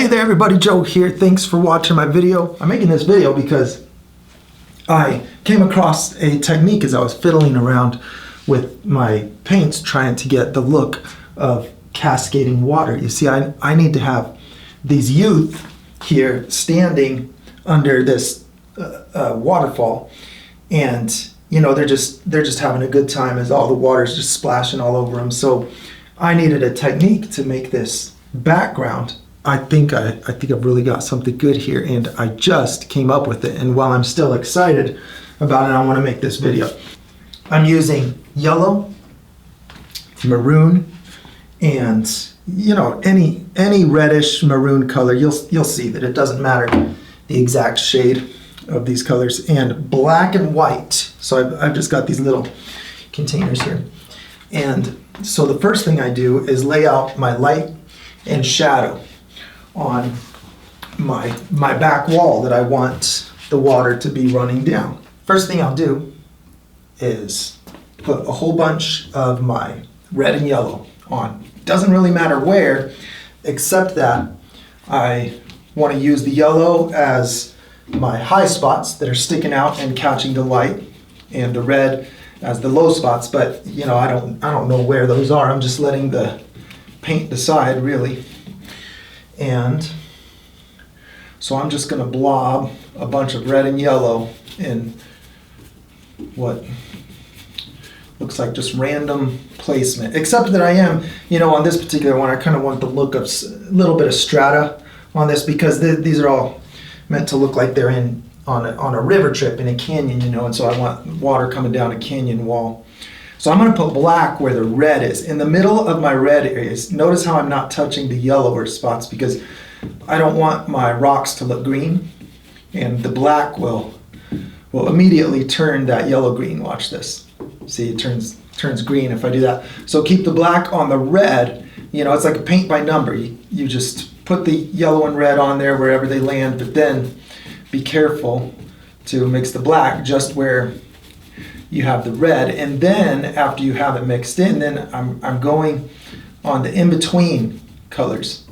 Hey there everybody, Joe here. Thanks for watching my video. I'm making this video because I came across a technique as I was fiddling around with my paints trying to get the look of cascading water. You see, I need to have these youth here standing under this waterfall, and you know, they're just having a good time as all the water's just splashing all over them. So I needed a technique to make this background. I think I've really got something good here, and I just came up with it. And while I'm still excited about it, I want to make this video. I'm using yellow, maroon, and you know, any reddish maroon color. You'll see that it doesn't matter the exact shade of these colors, and black and white. So I've just got these little containers here, and so the first thing I do is lay out my light and shadow on my back wall that I want the water to be running down. First thing I'll do is put a whole bunch of my red and yellow on. Doesn't really matter where, except that I want to use the yellow as my high spots that are sticking out and catching the light, and the red as the low spots. But you know, I don't know where those are. I'm just letting the paint decide, really. And so I'm just going to blob a bunch of red and yellow in what looks like just random placement, except that I am, you know, on this particular one, I kind of want the look of a little bit of strata on this, because these are all meant to look like they're on a river trip in a canyon, you know, and so I want water coming down a canyon wall. So I'm going to put black where the red is. In the middle of my red areas, notice how I'm not touching the yellower spots, because I don't want my rocks to look green, and the black will immediately turn that yellow green. Watch this. See, it turns green if I do that. So keep the black on the red. You know, it's like a paint by number. You just put the yellow and red on there wherever they land, but then be careful to mix the black just where you have the red. And then after you have it mixed in, then I'm going on the in-between colors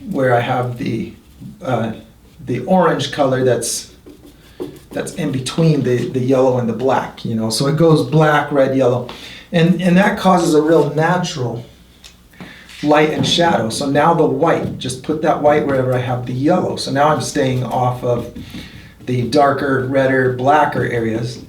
where I have the orange color that's in between the yellow and the black, you know. So it goes black, red, yellow, and that causes a real natural light and shadow. So now the white, just put that white wherever I have the yellow. So now I'm staying off of the darker, redder, blacker areas,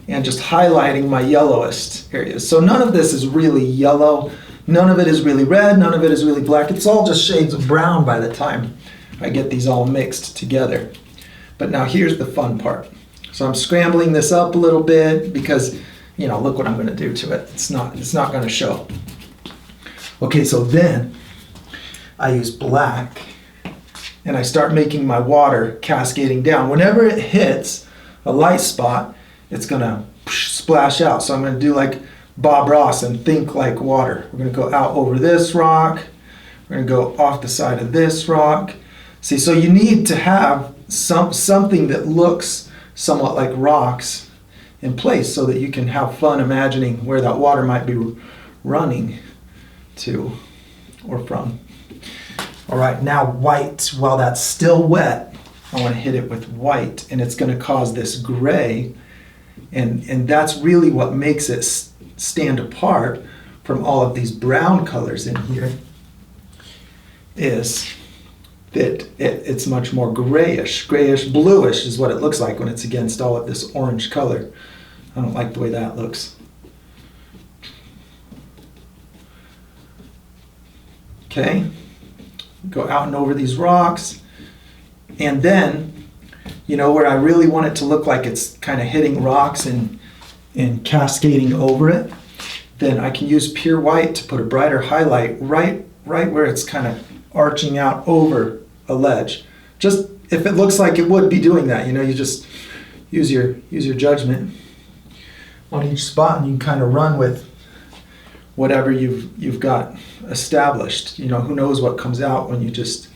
and just highlighting my yellowest areas. So none of this is really yellow, none of it is really red, none of it is really black. It's all just shades of brown by the time I get these all mixed together. But now here's the fun part. So I'm scrambling this up a little bit because, you know, look what I'm going to do to it. It's not going to show. Okay, so then I use black and I start making my water cascading down. Whenever it hits a light spot, it's gonna splash out. So I'm gonna do like Bob Ross and think like water. We're gonna go out over this rock. We're gonna go off the side of this rock. See, so you need to have something that looks somewhat like rocks in place so that you can have fun imagining where that water might be running to or from. All right, now white. While that's still wet, I want to hit it with white, and it's going to cause this gray, and that's really what makes it stand apart from all of these brown colors in here, is that it's much more grayish, bluish is what it looks like when it's against all of this orange color. I don't like the way that looks. Okay, go out and over these rocks, and then, you know, where I really want it to look like it's kind of hitting rocks and cascading over it, then I can use pure white to put a brighter highlight right where it's kind of arching out over a ledge. Just if it looks like it would be doing that, you know, you just use your judgment on each spot, and you can kind of run with whatever you've got established. You know, who knows what comes out when you just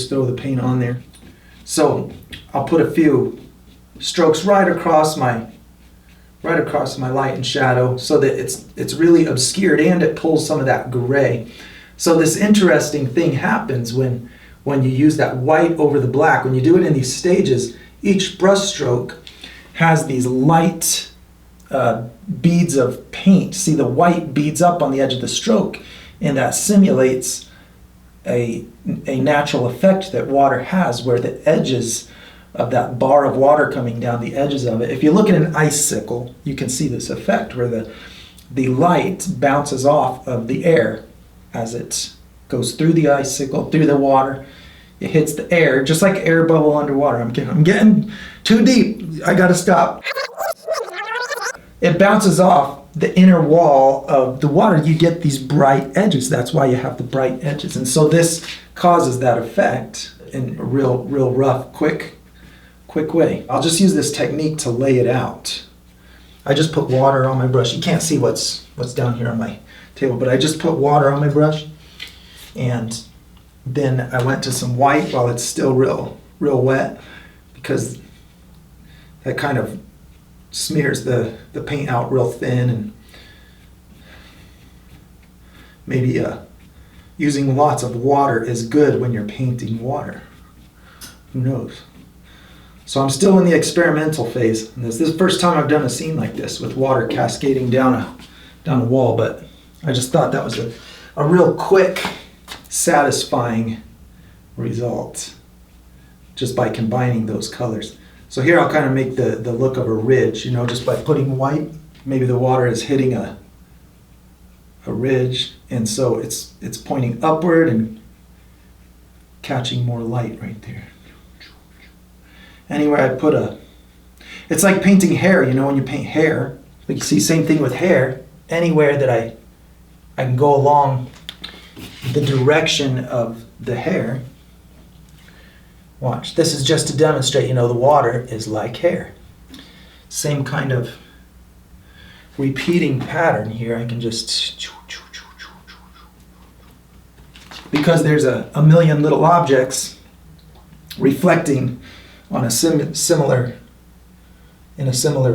throw the paint on there. So I'll put a few strokes right across my light and shadow so that it's really obscured, and it pulls some of that gray So this interesting thing happens when you use that white over the black. When you do it in these stages, each brush stroke has these light beads of paint. See, the white beads up on the edge of the stroke, and that simulates a natural effect that water has, where the edges of that bar of water coming down, the edges of it. If you look at an icicle, you can see this effect where the light bounces off of the air as it goes through the icicle, through the water. It hits the air, just like air bubble underwater. I'm getting too deep. I gotta stop. It bounces off the inner wall of the water. You get these bright edges. That's why you have the bright edges. And so this causes that effect in a real rough, quick way. I'll just use this technique to lay it out. I just put water on my brush. You can't see what's down here on my table, but I just put water on my brush, and then I went to some white while it's still real wet, because that kind of smears the paint out real thin, and maybe using lots of water is good when you're painting water. Who knows? So I'm still in the experimental phase. And this is the first time I've done a scene like this with water cascading down a wall, but I just thought that was a real quick, satisfying result just by combining those colors. So here I'll kind of make the look of a ridge, just by putting white. Maybe the water is hitting a ridge, and so it's pointing upward and catching more light right there. Anywhere I put it's like painting hair, when you paint hair, like you see, same thing with hair. Anywhere that I can go along the direction of the hair. Watch, this is just to demonstrate, the water is like hair. Same kind of repeating pattern here. I can just, because there's a million little objects reflecting on a similar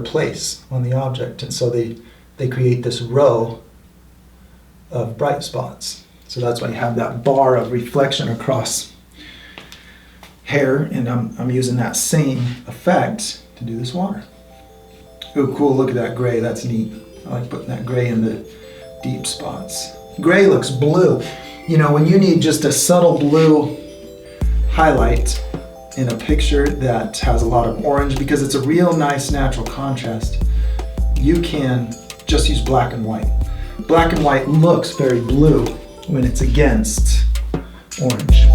place on the object, and so they create this row of bright spots. So that's why you have that bar of reflection across hair, and I'm using that same effect to do this water. Oh, cool! Look at that gray. That's neat. I like putting that gray in the deep spots. Gray looks blue. When you need just a subtle blue highlight in a picture that has a lot of orange, because it's a real nice natural contrast, you can just use black and white. Black and white looks very blue when it's against orange.